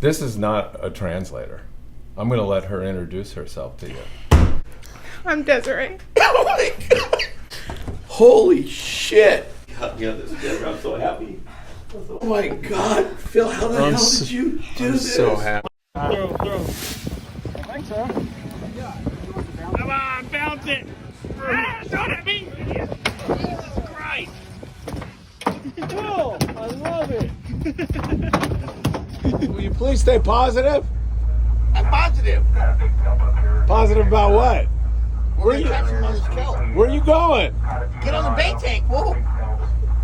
This is not a translator. I'm going to let her introduce herself to you. I'm Desiree. Oh my God. Holy shit. I'm so happy. Oh my God. Phil, how the hell did you do this? So happy. Thanks, sir. Come on, bounce it! Ah, don't hit me! Jesus Christ! Cool! I love it! Will you please stay positive? I'm positive. Positive about what? We're gonna catch him on this kelp. Where are you going? Get on the bait tank. Whoa.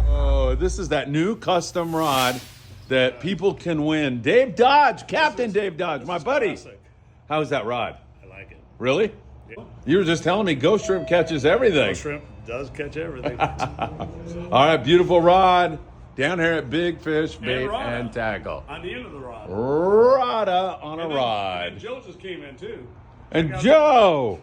Oh, this is that new custom rod that people can win. Dave Dodge, Captain Dave Dodge, my buddy. Classic. How's that rod? I like it. Really? Yeah. You were just telling me Ghost Shrimp catches everything. Shrimp does catch everything. All right, beautiful rod down here at Big Fish Bait rod. and Tackle. On the end of the rod. Rada on a And rod. Joe just came in too. And Joe!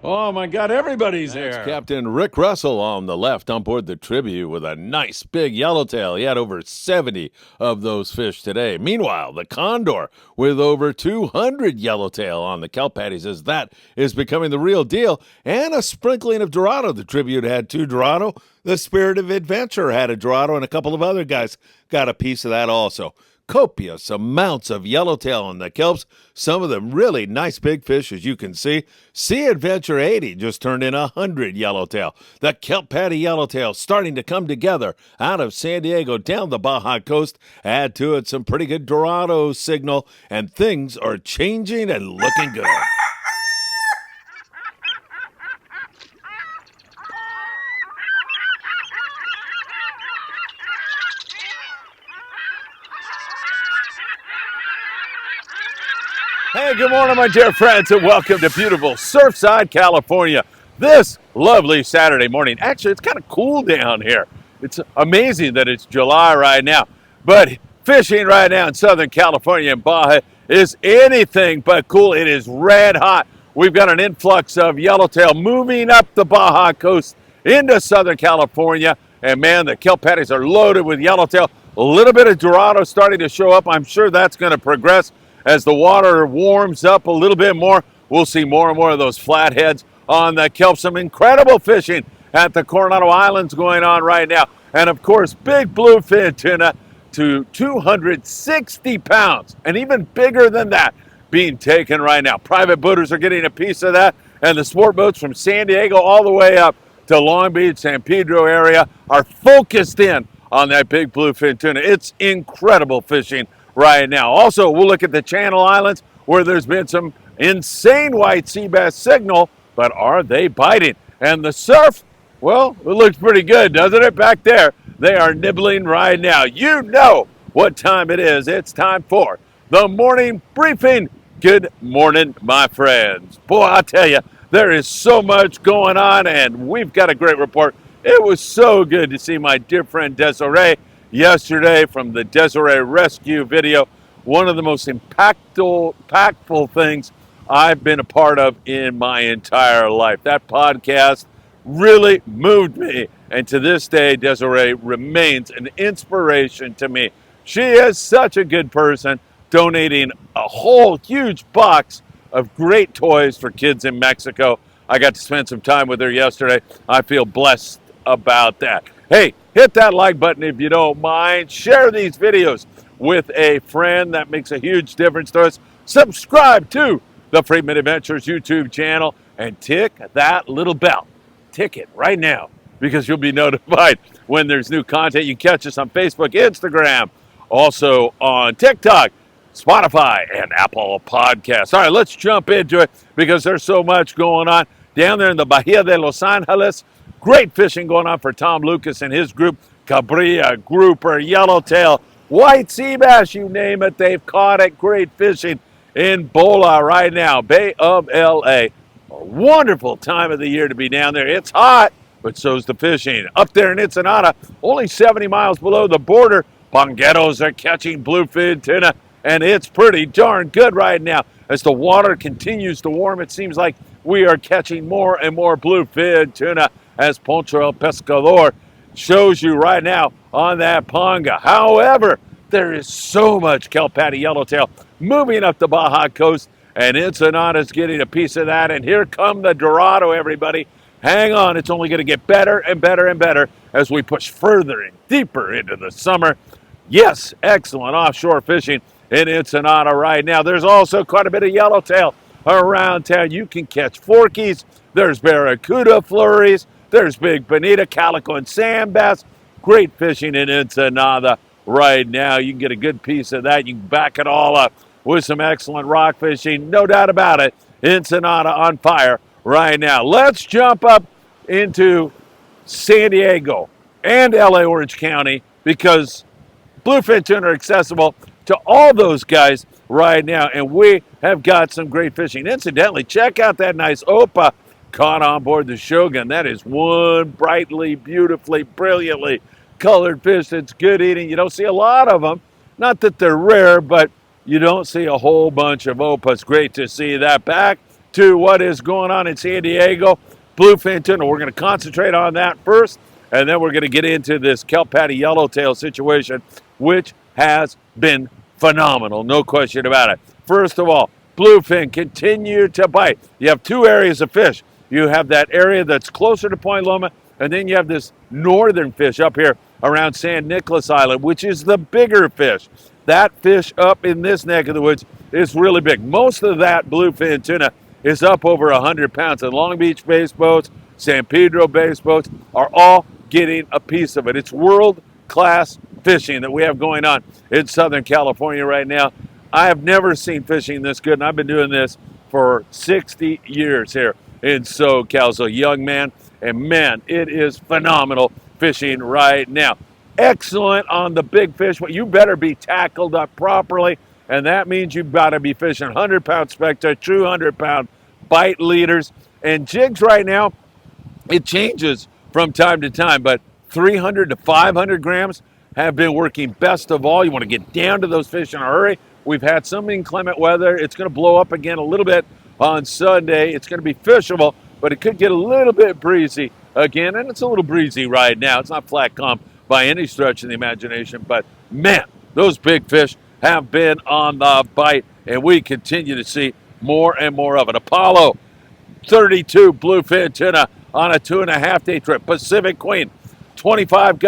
Oh my God, everybody's That's here. Captain Rick Russell on the left on board the Tribute with a nice big yellowtail. He had over 70 of those fish today. Meanwhile, the Condor with over 200 yellowtail on the kelp patty says that is becoming the real deal. And a sprinkling of Dorado. The Tribute had 2 Dorado. The Spirit of Adventure had a Dorado, and a couple of other guys got a piece of that also. Copious amounts of yellowtail on the kelps, some of them really nice big fish, as you can see. Sea Adventure 80 just turned in 100 yellowtail. The kelp patty yellowtail starting to come together out of San Diego down the Baja coast. Add to it some pretty good Dorado signal, and things are changing and looking good. Hey, good morning, my dear friends, and welcome to beautiful Surfside, California. This lovely Saturday morning. Actually, it's kind of cool down here. It's amazing that it's July right now. But fishing right now in Southern California and Baja is anything but cool. It is red hot. We've got an influx of yellowtail moving up the Baja coast into Southern California. And man, the kelp patties are loaded with yellowtail. A little bit of Dorado starting to show up. I'm sure that's going to progress. As the water warms up a little bit more, we'll see more and more of those flatheads on the kelp. Some incredible fishing at the Coronado Islands going on right now. And of course, big bluefin tuna to 260 pounds, and even bigger than that being taken right now. Private boaters are getting a piece of that, and the sport boats from San Diego all the way up to Long Beach, San Pedro area are focused in on that big bluefin tuna. It's incredible fishing right now. Also, we'll look at the Channel Islands where there's been some insane white sea bass signal, but are they biting? And the surf, well, it looks pretty good, doesn't it? Back there, they are nibbling right now. You know what time it is. It's time for the morning briefing. Good morning, my friends. Boy, I tell you, there is so much going on, and we've got a great report. It was so good to see my dear friend Desiree yesterday from the Desiree Rescue video. One of the most impactful things I've been a part of in my entire life. That podcast really moved me. And to this day, Desiree remains an inspiration to me. She is such a good person, donating a whole huge box of great toys for kids in Mexico. I got to spend some time with her yesterday. I feel blessed about that. Hey, hit that like button if you don't mind. Share these videos with a friend. That makes a huge difference to us. Subscribe to the Friedman Adventures YouTube channel and tick that little bell. Tick it right now because you'll be notified when there's new content. You can catch us on Facebook, Instagram, also on TikTok, Spotify, and Apple Podcasts. All right, let's jump into it because there's so much going on down there in the Bahia de Los Angeles. Great fishing going on for Tom Lucas and his group. Cabrilla, grouper, yellowtail, white sea bass, you name it. They've caught it. Great fishing in Bola right now, Bay of LA. A wonderful time of the year to be down there. It's hot, but so's the fishing. Up there in Ensenada, only 70 miles below the border, pongueros are catching bluefin tuna, and it's pretty darn good right now. As the water continues to warm, it seems like we are catching more and more bluefin tuna, as Poncho El Pescador shows you right now on that ponga. However, There is so much kelp paddy yellowtail moving up the Baja coast, and Ensenada's getting a piece of that. And here come the Dorado, everybody. Hang on, it's only going to get better and better and better as we push further and deeper into the summer. Yes, excellent offshore fishing in Ensenada right now. There's also quite a bit of yellowtail around town. You can catch forkies. There's barracuda flurries. There's big bonita, calico, and sand bass. Great fishing in Ensenada right now. You can get a good piece of that. You can back it all up with some excellent rock fishing. No doubt about it. Ensenada on fire right now. Let's jump up into San Diego and LA Orange County, because bluefin tuna are accessible to all those guys right now, and we have got some great fishing. Incidentally, check out that nice Opa caught on board the Shogun. That is one brightly, beautifully, brilliantly colored fish that's good eating. You don't see a lot of them. Not that they're rare, but you don't see a whole bunch of Opas. Great to see that. Back to what is going on in San Diego. Bluefin tuna, we're going to concentrate on that first, and then we're going to get into this kelp paddy yellowtail situation, which has been phenomenal, no question about it. First of all, bluefin continue to bite. You have two areas of fish. You have that area that's closer to Point Loma, and then you have this northern fish up here around San Nicolas Island, which is the bigger fish. That fish up in this neck of the woods is really big. Most of that bluefin tuna is up over 100 pounds, and Long Beach based boats, San Pedro based boats are all getting a piece of it. It's world-class fishing that we have going on in Southern California right now. I have never seen fishing this good, and I've been doing this for 60 years here in SoCal. So young man, and man, it is phenomenal fishing right now. Excellent on the big fish, but you better be tackled up properly, and that means you've got to be fishing 100-pound spectra, 200-pound bite leaders, and jigs right now, it changes from time to time, but 300 to 500 grams have been working best of all. You want to get down to those fish in a hurry. We've had some inclement weather. It's going to blow up again a little bit on Sunday. It's going to be fishable, but it could get a little bit breezy again, and it's a little breezy right now. It's not flat calm by any stretch of the imagination, but man, those big fish have been on the bite, and we continue to see more and more of it. Apollo 32 bluefin tuna on a 2.5-day trip. Pacific Queen, 25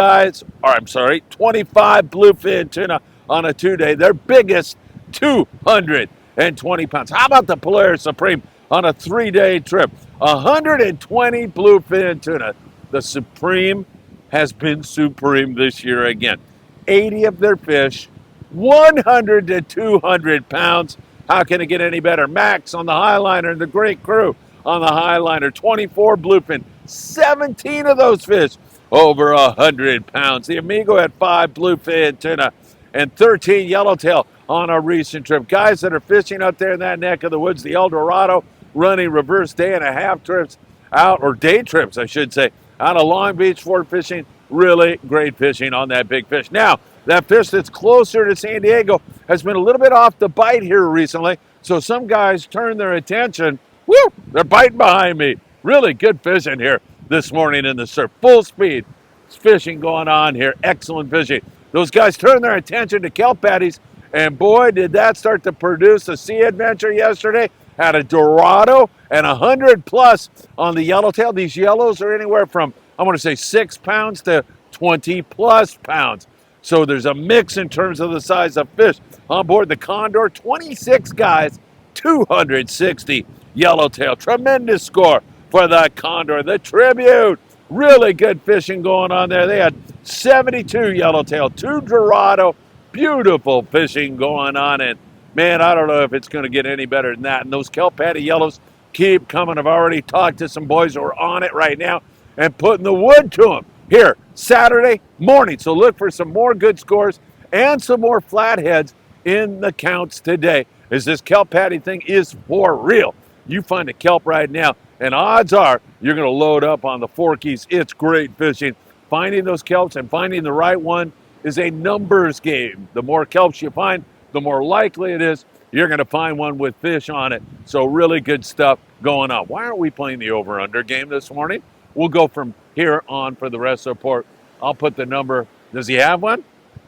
bluefin tuna on a 2-day. Their biggest, 220 pounds. How about the Polaris Supreme on a 3-day trip? 120 bluefin tuna. The Supreme has been supreme this year again. 80 of their fish, 100 to 200 pounds. How can it get any better? Max on the Highliner and the great crew on the Highliner, 24 bluefin, 17 of those fish over 100 pounds. The Amigo had 5 bluefin tuna and 13 yellowtail on a recent trip. Guys that are fishing out there in that neck of the woods, the El Dorado running reverse day-and-a-half trips out, or day trips, I should say, out of Long Beach for fishing. Really great fishing on that big fish. Now, that fish that's closer to San Diego has been a little bit off the bite here recently, so some guys turn their attention. Woo! They're biting behind me. Really good fishing here this morning in the surf. Full speed fishing going on here. Excellent fishing. Those guys turned their attention to kelp paddies, and boy, did that start to produce a sea adventure yesterday. Had a Dorado and 100 plus on the yellowtail. These yellows are anywhere from, I want to say, 6 pounds to 20 plus pounds. So there's a mix in terms of the size of fish. On board the Condor, 26 guys, 260 yellowtail. Tremendous score for the Condor. The Tribute, really good fishing going on there. They had 72 yellowtail, 2 Dorado. Beautiful fishing going on, and man, I don't know if it's going to get any better than that. And those kelp paddy yellows keep coming. I've already talked to some boys who are on it right now and putting the wood to them here Saturday morning. So look for some more good scores and some more flatheads in the counts today, as this kelp paddy thing is for real. You find a kelp right now, and odds are you're going to load up on the forkies. It's great fishing. Finding those kelps and finding the right one is a numbers game. The more kelps you find, the more likely it is you're going to find one with fish on it. So really good stuff going on. Why aren't we playing the over-under game this morning? We'll go from here on for the rest of the report. I'll put the number. Does he have one?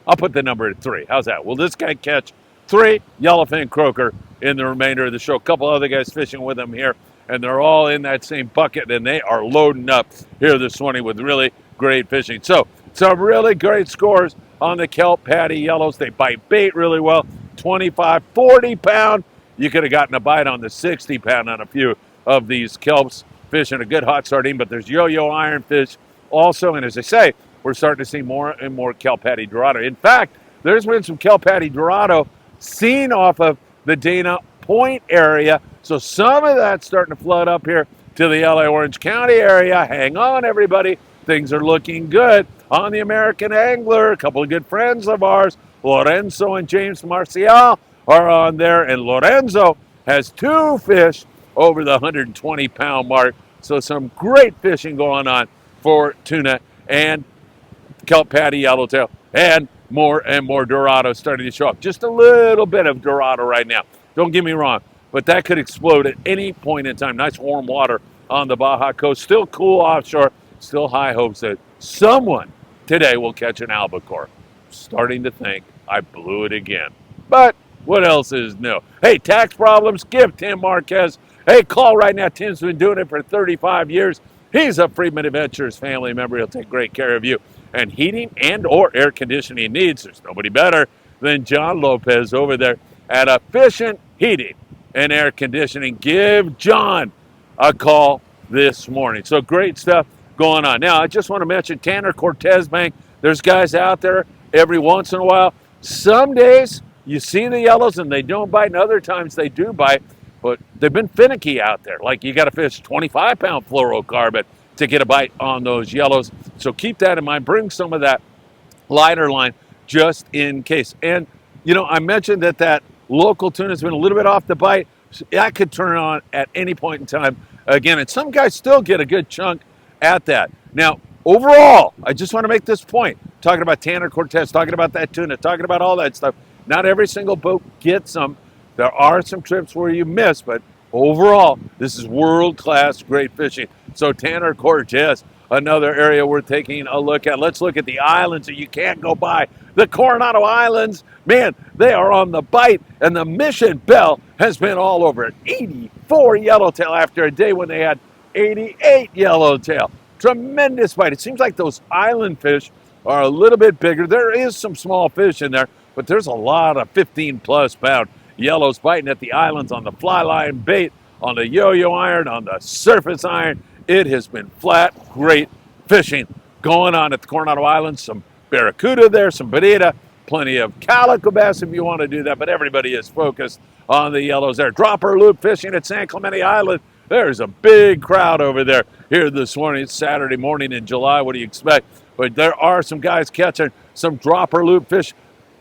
I'll put the number at 3. How's that? Will this guy catch 3 yellowfin croaker in the remainder of the show? A couple other guys fishing with him here, and they're all in that same bucket, and they are loading up here this morning with really great fishing. So some really great scores on the kelp paddy yellows. They bite bait really well. 25, 40 pound. You could have gotten a bite on the 60 pound on a few of these kelps fishing a good hot sardine, but there's yo-yo ironfish also. And as I say, we're starting to see more and more kelp paddy Dorado. In fact, there's been some kelp paddy Dorado seen off of the Dana Point area. So some of that's starting to flood up here to the LA Orange County area. Hang on, everybody. Things are looking good on the American Angler. A couple of good friends of ours, Lorenzo and James Marcial, are on there. And Lorenzo has 2 fish over the 120 pound mark. So some great fishing going on for tuna and kelp paddy yellowtail, and more Dorado starting to show up. Just a little bit of Dorado right now. Don't get me wrong, but that could explode at any point in time. Nice warm water on the Baja coast. Still cool offshore. Still high hopes that someone today will catch an albacore. Starting to think I blew it again. But what else is new? Hey, tax problems? Give Tim Marquez a call right now. Tim's been doing it for 35 years. He's a Friedman Adventures family member. He'll take great care of you. And heating and or air conditioning needs, there's nobody better than John Lopez over there at Efficient Heating and Air Conditioning. Give John a call this morning. So great stuff going on. Now, I just want to mention Tanner Cortez Bank. There's guys out there every once in a while. Some days you see the yellows and they don't bite, and other times they do bite, but they've been finicky out there. Like you got to fish 25 pound fluorocarbon to get a bite on those yellows. So keep that in mind. Bring some of that lighter line just in case. And, you know, I mentioned that local tuna has been a little bit off the bite. That could turn on at any point in time again. And some guys still get a good chunk at that. Now, overall, I just want to make this point. Talking about Tanner Cortez, talking about that tuna, talking about all that stuff. Not every single boat gets them. There are some trips where you miss, but overall, this is world-class great fishing. So Tanner Cortez, another area we're taking a look at. Let's look at the islands that you can't go by. The Coronado Islands, man, they are on the bite, and the Mission Belle has been all over it. 84 yellowtail after a day when they had 88 yellowtail. Tremendous bite. It seems like those island fish are a little bit bigger. There is some small fish in there, but there's a lot of 15-plus pound yellows biting at the islands on the fly line bait, on the yo-yo iron, on the surface iron. It has been flat, great fishing going on at the Coronado Islands. Some barracuda there, some bonita, plenty of calico bass if you want to do that, but everybody is focused on the yellows there. Dropper loop fishing at San Clemente Island. There's a big crowd over there here this morning. It's Saturday morning in July. What do you expect? But there are some guys catching some dropper loop fish.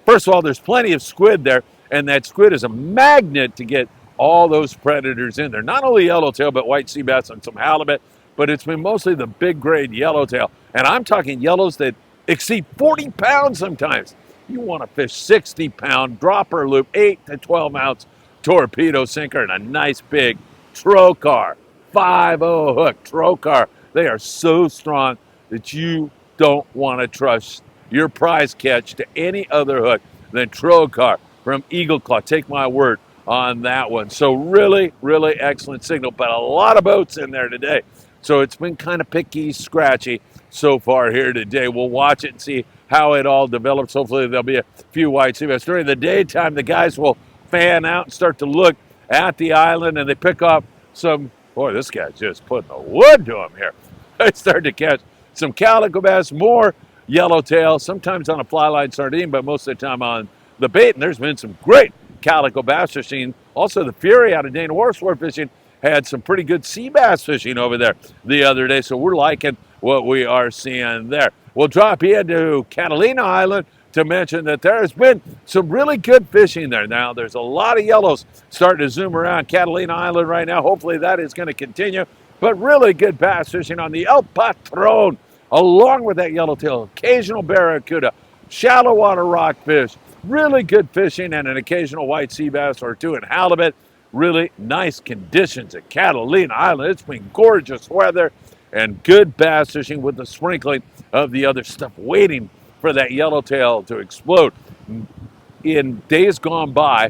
First of all, there's plenty of squid there, and that squid is a magnet to get all those predators in there. Not only yellowtail, but white sea bass and some halibut, but it's been mostly the big grade yellowtail. And I'm talking yellows that exceed 40 pounds sometimes. You want to fish 60 pound dropper loop, 8 to 12 ounce torpedo sinker, and a nice big trocar, 5-0 hook trocar. They are so strong that you don't want to trust your prize catch to any other hook than trocar from Eagle Claw. Take my word on that one. So really, really excellent signal, but a lot of boats in there today. So it's been kind of picky, scratchy so far here today. We'll watch it and see how it all develops. Hopefully there'll be a few white sea bass. During the daytime, the guys will fan out and start to look at the island, and they pick up some, boy, this guy's just putting the wood to him here. They start to catch some calico bass, more yellowtail, sometimes on a fly line sardine, but most of the time on the bait. And there's been some great calico bass fishing. Also, the Fury out of Dana Wharf Sport Fishing had some pretty good sea bass fishing over there the other day. So we're liking what we are seeing there. We'll drop into Catalina Island to mention that there has been some really good fishing there. Now, there's a lot of yellows starting to zoom around Catalina Island right now. Hopefully that is going to continue. But really good bass fishing on the El Patron, along with that yellowtail, occasional barracuda, shallow water rockfish, really good fishing, and an occasional white sea bass or two, and halibut. Really nice conditions at Catalina Island. It's been gorgeous weather and good bass fishing with the sprinkling of the other stuff waiting for that yellowtail to explode. In days gone by,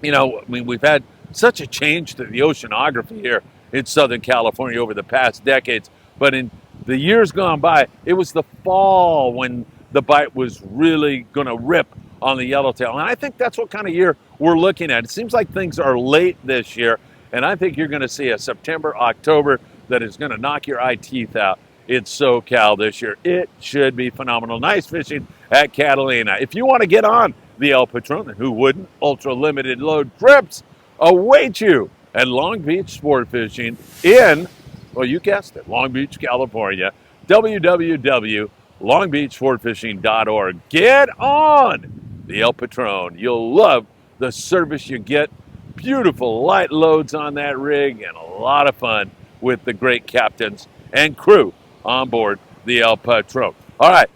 you know, I mean, we've had such a change to the oceanography here in Southern California over the past decades. But in the years gone by, it was the fall when the bite was really going to rip on the yellowtail. And I think that's what kind of year we're looking at. It seems like things are late this year. And I think you're going to see a September, October that is going to knock your eye teeth out in SoCal this year. It should be phenomenal. Nice fishing at Catalina. If you want to get on the El Patron, and who wouldn't, ultra limited load trips await you at Long Beach Sport Fishing in, well, you guessed it, Long Beach, California. www.longbeachsportfishing.org. Get on the El Patron. You'll love the service you get. Beautiful light loads on that rig and a lot of fun with the great captains and crew on board the El Patron. All right,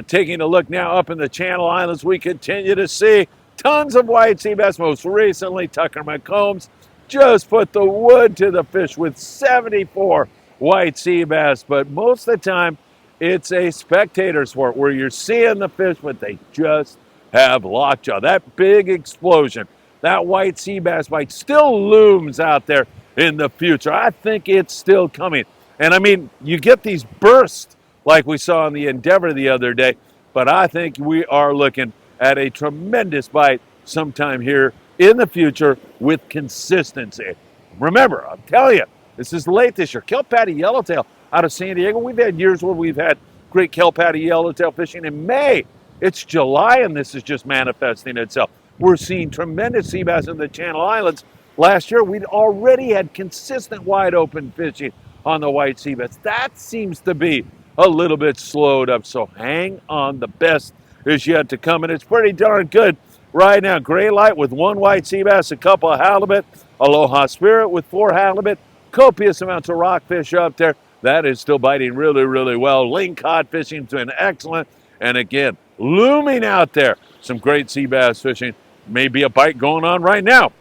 taking a look now up in the Channel Islands, we continue to see tons of white sea bass. Most recently, Tucker McCombs just put the wood to the fish with 74 white sea bass. But most of the time, it's a spectator sport where you're seeing the fish, but they just have lockjaw. That big explosion, that white sea bass bite still looms out there in the future. I think it's still coming. And I mean, you get these bursts like we saw on the Endeavor the other day, but I think we are looking at a tremendous bite sometime here in the future with consistency. Remember, I'm telling you, this is late this year. Kelp paddy yellowtail out of San Diego. We've had years where we've had great kelp paddy yellowtail fishing in May. It's July and this is just manifesting itself. We're seeing tremendous sea bass in the Channel Islands. Last year, we'd already had consistent wide open fishing on the white sea bass. That seems to be a little bit slowed up, so hang on. The best is yet to come, and it's pretty darn good right now. Gray light with 1 white sea bass, a couple of halibut, Aloha Spirit with 4 halibut, copious amounts of rockfish up there. That is still biting really, really well. Ling cod fishing's been excellent, and again, looming out there, some great sea bass fishing. Maybe a bite going on right now.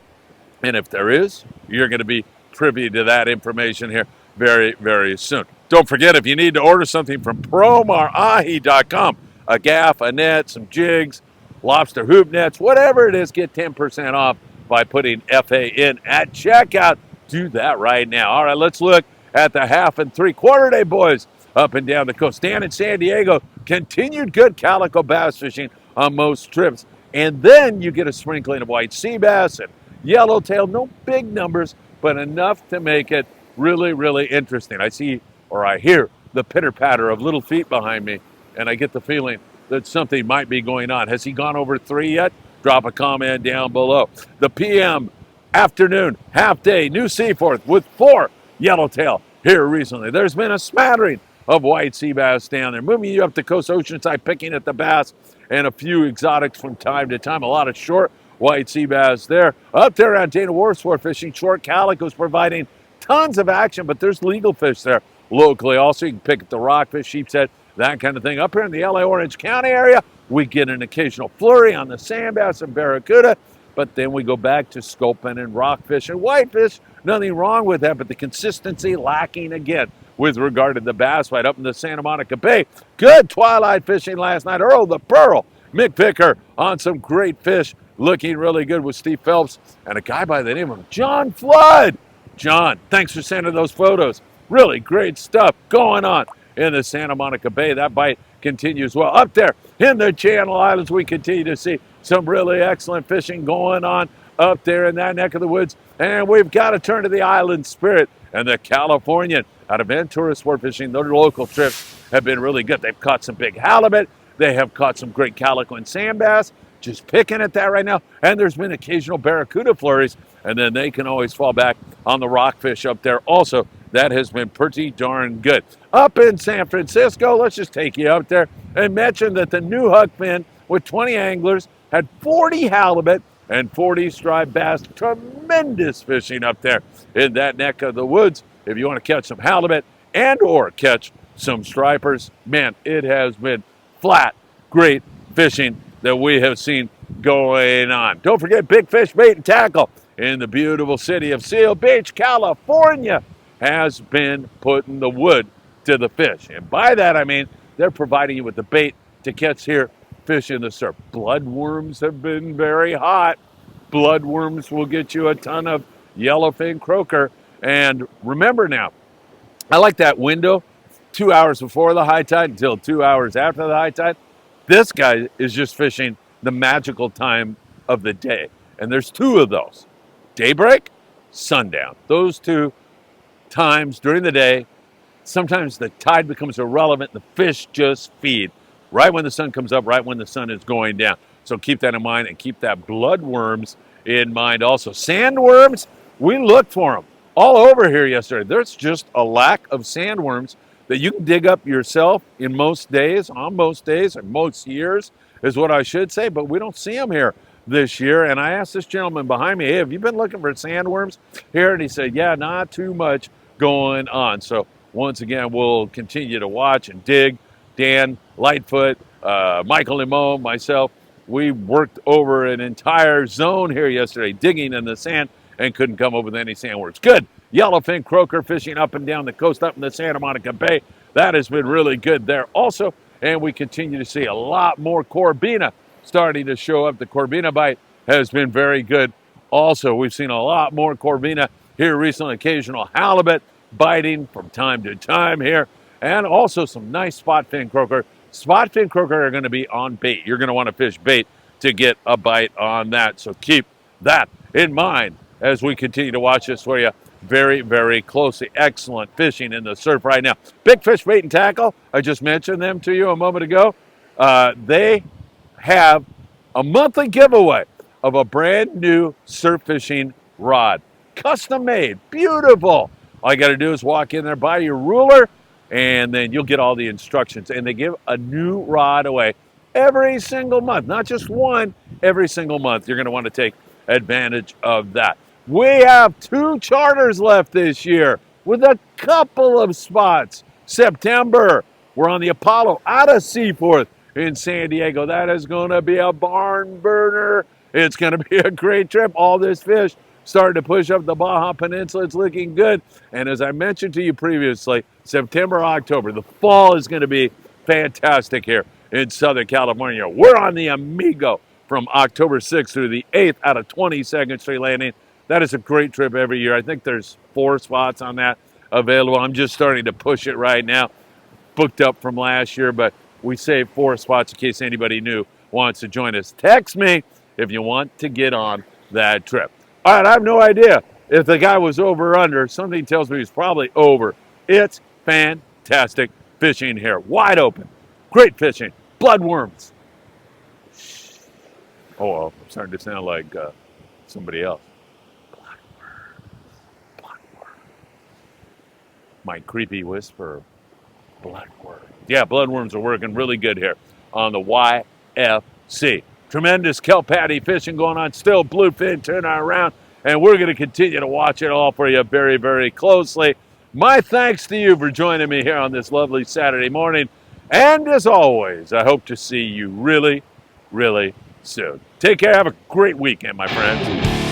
And if there is, you're going to be privy to that information here very, very soon. Don't forget, if you need to order something from promarahi.com, a gaff, a net, some jigs, lobster hoop nets, whatever it is, get 10% off by putting FA in at checkout. Do that right now. All right, let's look at the 1/2 and 3/4 day boys up and down the coast. Dan in San Diego, continued good calico bass fishing on most trips. And then you get a sprinkling of white sea bass and yellowtail. No big numbers, but enough to make it really, really interesting. I see, or I hear, the pitter-patter of little feet behind me, and I get the feeling that something might be going on. Has he gone over 3 yet? Drop a comment down below. The PM, afternoon, half day, New Seaforth with 4 yellowtail here recently. There's been a smattering of white sea bass down there. Moving you up the coast, Oceanside, picking at the bass, and a few exotics from time to time. A lot of short white sea bass there. Up there around Dana Wharf Sport Fishing, short calicos providing tons of action, but there's legal fish there locally. Also, you can pick at the rockfish, sheepshead, that kind of thing. Up here in the LA Orange County area, we get an occasional flurry on the sand bass and barracuda, but then we go back to sculpin and rockfish and whitefish. Nothing wrong with that, but the consistency lacking again with regard to the bass bite up in the Santa Monica Bay. Good twilight fishing last night. Earl the Pearl, Mick Picker on some great fish, looking really good with Steve Phelps and a guy by the name of John Flood. John, thanks for sending those photos. Really great stuff going on in the Santa Monica Bay. That bite continues well. Up there in the Channel Islands, we continue to see some really excellent fishing going on up there in that neck of the woods. And we've got to turn to the Island Spirit and the Californian out of Ventura Sport Fishing. Their local trips have been really good. They've caught some big halibut. They have caught some great calico and sand bass. Just picking at that right now. And there's been occasional barracuda flurries. And then they can always fall back on the rockfish up there. Also, that has been pretty darn good. Up in San Francisco, let's just take you up there and mention that the new Huck Finn with 20 anglers had 40 halibut and 40 striped bass. Tremendous fishing up there in that neck of the woods. If you want to catch some halibut and or catch some stripers, man, it has been flat, great fishing that we have seen going on. Don't forget Big Fish Bait and Tackle in the beautiful city of Seal Beach, California, has been putting the wood to the fish. And by that, I mean they're providing you with the bait, to catch here fish in the surf. Bloodworms have been very hot. Bloodworms will get you a ton of yellowfin croaker. And remember now, I like that window, 2 hours before the high tide until 2 hours after the high tide. This guy is just fishing the magical time of the day. And there's two of those, daybreak, sundown. Those two times during the day, sometimes the tide becomes irrelevant. The fish just feed right when the sun comes up, right when the sun is going down. So keep that in mind and keep that bloodworms in mind also. Sandworms, we looked for them all over here yesterday. There's just a lack of sandworms that you can dig up yourself in most days, on most days, or most years is what I should say, but we don't see them here this year. And I asked this gentleman behind me, hey, have you been looking for sandworms here? And he said, yeah, not too much going on. So once again, we'll continue to watch and dig. Dan, Lightfoot, Michael Limon, myself, we worked over an entire zone here yesterday, digging in the sand, and couldn't come up with any sandworms. Good. Yellowfin croaker fishing up and down the coast, up in the Santa Monica Bay. That has been really good there also. And we continue to see a lot more Corbina starting to show up. The Corbina bite has been very good also. We've seen a lot more Corbina here recently, occasional halibut biting from time to time here, and also some nice spot fin croaker. Spot fin croaker are going to be on bait. You're going to want to fish bait to get a bite on that. So keep that in mind as we continue to watch this for you very, very closely. Excellent fishing in the surf right now. Big Fish Bait and Tackle, I just mentioned them to you a moment ago. They have a monthly giveaway of a brand new surf fishing rod. Custom made, beautiful. All you got to do is walk in there, buy your ruler, and then you'll get all the instructions. And they give a new rod away every single month, not just one, every single month. You're going to want to take advantage of that. We have 2 charters left this year with a couple of spots. September, we're on the Apollo out of Seaforth in San Diego. That is going to be a barn burner. It's going to be a great trip. All this fish starting to push up the Baja Peninsula. It's looking good. And as I mentioned to you previously, September, October, the fall is going to be fantastic here in Southern California. We're on the Amigo from October 6th through the 8th out of 22nd Street Landing. That is a great trip every year. I think there's 4 spots on that available. I'm just starting to push it right now. Booked up from last year, but we saved 4 spots in case anybody new wants to join us. Text me if you want to get on that trip. All right, I have no idea if the guy was over or under. Something tells me he's probably over. It's fantastic fishing here. Wide open. Great fishing. Bloodworms. Oh, well, I'm starting to sound like somebody else. Bloodworms. My creepy whisper. Bloodworms. Yeah, bloodworms are working really good here on the YFC. Tremendous kelp paddy fishing going on. Still bluefin turning around. And we're going to continue to watch it all for you very, very closely. My thanks to you for joining me here on this lovely Saturday morning. And as always, I hope to see you really, really soon. Take care. Have a great weekend, my friends.